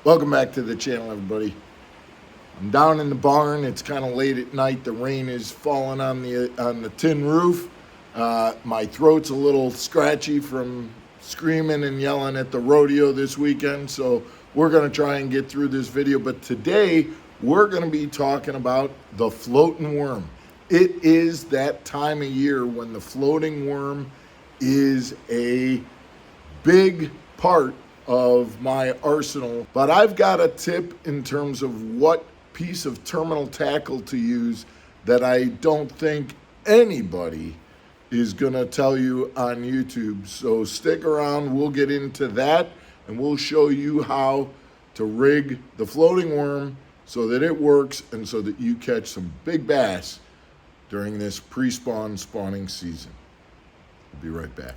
Welcome back to the channel, everybody. I'm down in the barn. It's kind of late at night. The rain is falling on the tin roof. My throat's a little scratchy from screaming and yelling at the rodeo this weekend, so we're going to try and get through this video. But today, we're going to be talking about the floating worm. It is that time of year when the floating worm is a big part of my arsenal, but I've got a tip in terms of what piece of terminal tackle to use that I don't think anybody is gonna tell you on YouTube. So stick around, we'll get into that and we'll show you how to rig the floating worm so that it works and so that you catch some big bass during this pre-spawn spawning season. We'll be right back.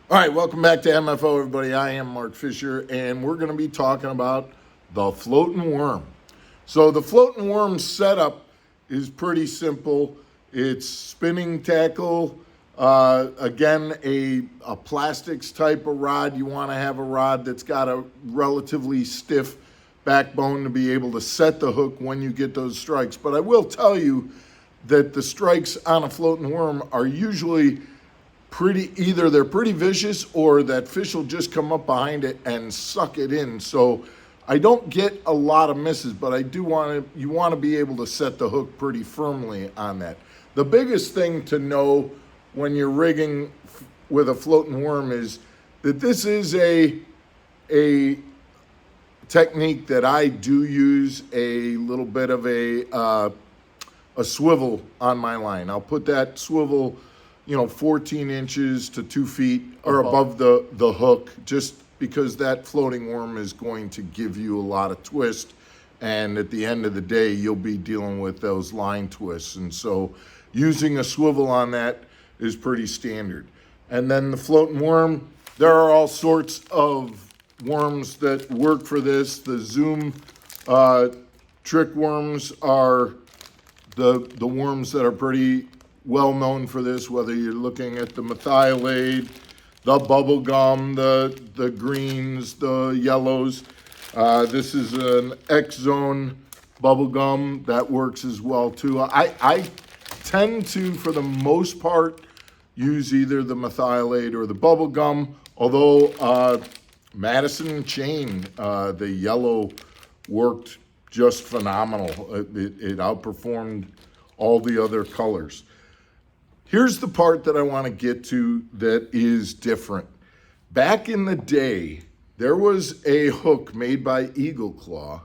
All right, welcome back to MFO, everybody. I am Mark Fisher, and we're going to be talking about the floating worm. So the floating worm setup is pretty simple. It's spinning tackle, again, a plastics type of rod. You want to have a rod that's got a relatively stiff backbone to be able to set the hook when you get those strikes. But I will tell you that the strikes on a floating worm are usually either they're pretty vicious or that fish will just come up behind it and suck it in. So I don't get a lot of misses, but I do you want to be able to set the hook pretty firmly on that. The biggest thing to know when you're rigging with a floating worm is that this is a technique that I do use a little bit of a swivel on my line. I'll put that swivel 14 inches to 2 feet or above the hook, just because that floating worm is going to give you a lot of twist. And at the end of the day, you'll be dealing with those line twists. And so using a swivel on that is pretty standard. And then the floating worm, there are all sorts of worms that work for this. The Zoom trick worms are the worms that are pretty well known for this, whether you're looking at the methylate, the bubble gum, the greens, the yellows. This is an X-Zone bubble gum that works as well too. I tend to, for the most part, use either the methylate or the bubble gum, although Madison Chain, the yellow, worked just phenomenal. It outperformed all the other colors. Here's the part that I want to get to that is different. Back in the day, there was a hook made by Eagle Claw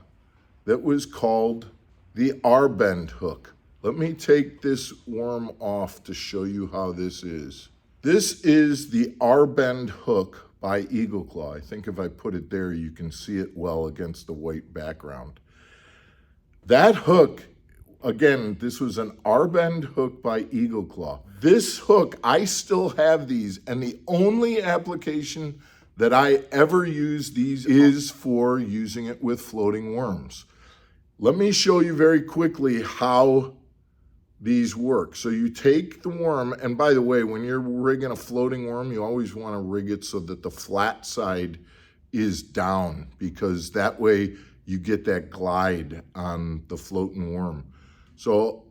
that was called the R-bend hook. Let me take this worm off to show you how this is. This is the R-bend hook by Eagle Claw. I think if I put it there, you can see it well against the white background. That hook, again, this was an R-bend hook by Eagle Claw. This hook, I still have these, and the only application that I ever use these is for using it with floating worms. Let me show you very quickly how these work. So you take the worm, and by the way, when you're rigging a floating worm, you always want to rig it so that the flat side is down, because that way you get that glide on the floating worm. So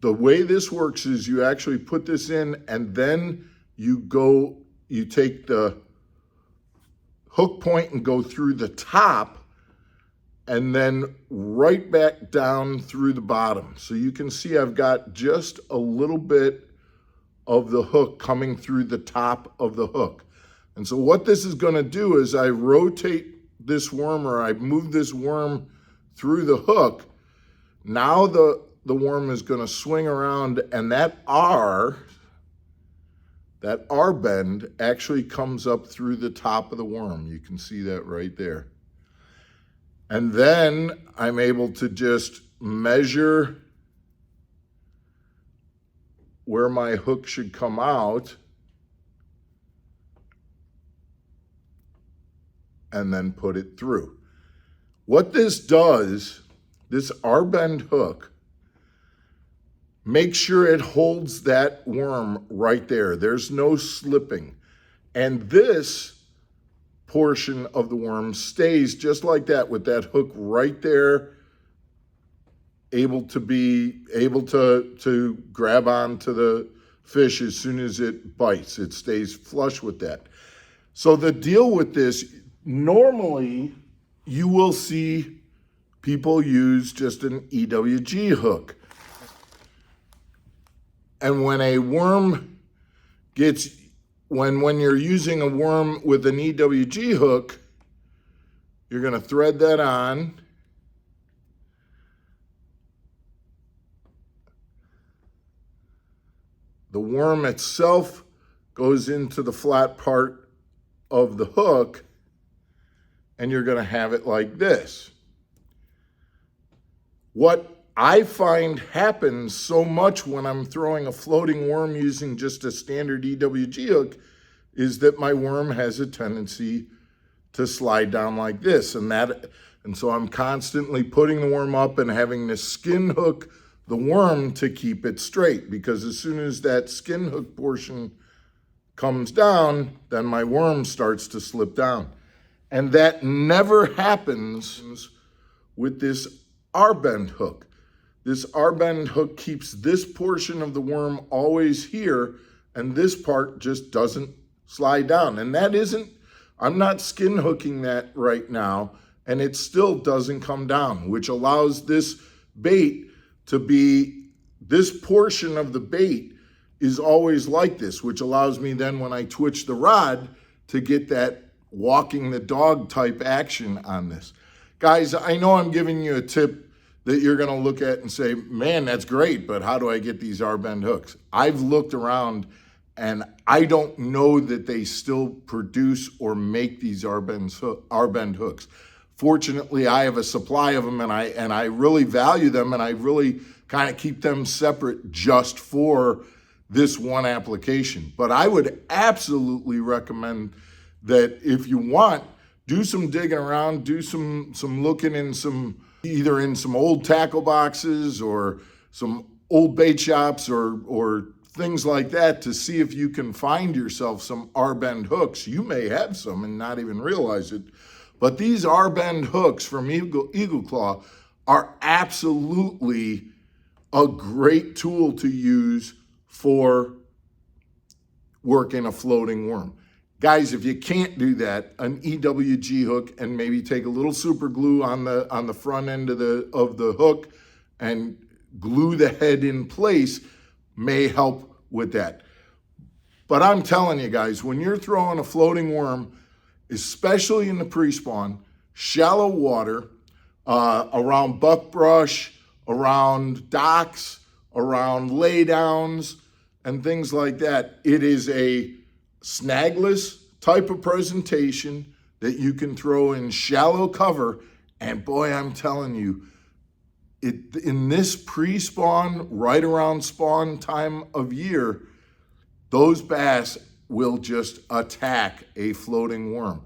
the way this works is you actually put this in, and then you take the hook point and go through the top and then right back down through the bottom. So you can see I've got just a little bit of the hook coming through the top of the hook. And so what this is going to do is I rotate this worm, or I move this worm through the hook. Now the worm is going to swing around, and that R bend actually comes up through the top of the worm. You can see that right there. And then I'm able to just measure where my hook should come out and then put it through. What this does, this R-bend hook, make sure it holds that worm right there. There's no slipping. And this portion of the worm stays just like that with that hook right there, able to grab onto the fish as soon as it bites. It stays flush with that. So the deal with this, normally you will see people use just an EWG hook. And when a worm gets, when you're using a worm with an EWG hook, you're going to thread that on. The worm itself goes into the flat part of the hook, and you're going to have it like this. What I find happens so much when I'm throwing a floating worm using just a standard EWG hook is that my worm has a tendency to slide down like this. And so I'm constantly putting the worm up and having to skin hook the worm to keep it straight, because as soon as that skin hook portion comes down, then my worm starts to slip down. And that never happens with this R-bend hook. This R-bend hook keeps this portion of the worm always here, and this part just doesn't slide down. And that isn't, I'm not skin hooking that right now, and it still doesn't come down, which allows this bait to be, this portion of the bait is always like this, which allows me then when I twitch the rod to get that walking the dog type action on this. Guys, I know I'm giving you a tip that you're gonna look at and say, man, that's great, but how do I get these R-bend hooks? I've looked around and I don't know that they still produce or make these R-bend hooks. Fortunately, I have a supply of them, and I really value them, and I really kind of keep them separate just for this one application. But I would absolutely recommend that if you want, do some digging around, do some looking in either in some old tackle boxes or some old bait shops or things like that to see if you can find yourself some R-bend hooks. You may have some and not even realize it. But these R-bend hooks from Eagle Claw are absolutely a great tool to use for working a floating worm. Guys, if you can't do that, an EWG hook and maybe take a little super glue on the front end of the hook and glue the head in place may help with that. But I'm telling you guys, when you're throwing a floating worm, especially in the pre-spawn, shallow water, around buckbrush, around docks, around laydowns, and things like that, it is a snagless type of presentation that you can throw in shallow cover. And boy, I'm telling you, in this pre-spawn, right around spawn time of year, those bass will just attack a floating worm.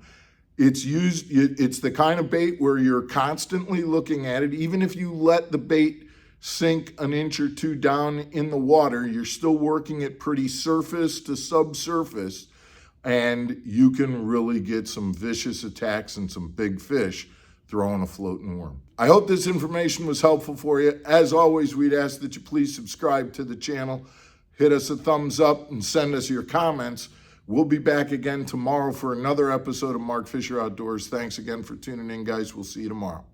It's the kind of bait where you're constantly looking at it. Even if you let the bait sink an inch or two down in the water, you're still working it pretty surface to subsurface, and you can really get some vicious attacks and some big fish throwing a floating worm. I hope this information was helpful for you. As always, we'd ask that you please subscribe to the channel, hit us a thumbs up, and send us your comments. We'll be back again tomorrow for another episode of Mark Fisher Outdoors. Thanks again for tuning in, guys. We'll see you tomorrow.